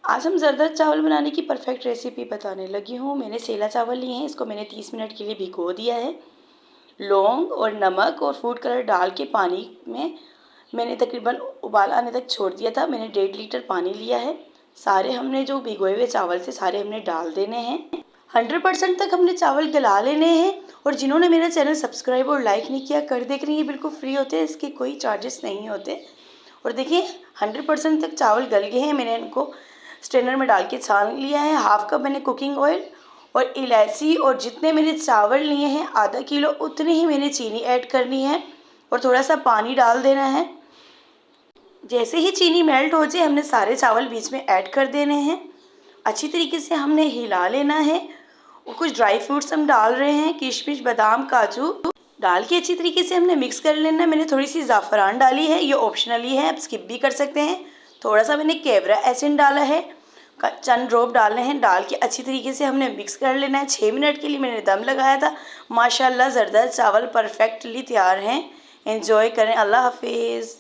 आज हम ज़रदा चावल बनाने की परफेक्ट रेसिपी बताने लगी हूँ। मैंने सेला चावल लिए हैं, इसको मैंने 30 मिनट के लिए भिगो दिया है। लौंग और नमक और फूड कलर डाल के पानी में मैंने तकरीबन उबाल आने तक छोड़ दिया था। मैंने 1.5 लीटर पानी लिया है। सारे हमने जो भिगोए हुए चावल थे सारे हमने डाल देने हैं। 100% तक हमने चावल गला लेने हैं। और जिन्होंने मेरा चैनल सब्सक्राइब और लाइक नहीं किया कर देख रही है, बिल्कुल फ्री होते हैं, इसके कोई चार्जेस नहीं होते। और देखिए 100% तक चावल गल गए हैं। मैंने इनको स्ट्रेनर में डाल के छान लिया है। हाफ कप मैंने कुकिंग ऑयल और इलायची, और जितने मैंने चावल लिए हैं आधा किलो उतनी ही मैंने चीनी ऐड करनी है और थोड़ा सा पानी डाल देना है। जैसे ही चीनी मेल्ट हो जाए हमने सारे चावल बीच में ऐड कर देने हैं। अच्छी तरीके से हमने हिला लेना है। और कुछ ड्राई फ्रूट्स हम डाल रहे हैं, किशमिश, बादाम, काजू डाल के अच्छी तरीके से हमने मिक्स कर लेना है। मैंने थोड़ी सी ज़ाफ़रान डाली है, ये ऑप्शनली है, आप स्किप भी कर सकते हैं। थोड़ा सा मैंने कैवरा एसेंस डाला है, चंद ड्रॉप डालने हैं। डाल के अच्छी तरीके से हमने मिक्स कर लेना है। 6 मिनट के लिए मैंने दम लगाया था। माशाल्लाह ज़रदा चावल परफेक्टली तैयार हैं। एंजॉय करें। अल्लाह हाफिज़।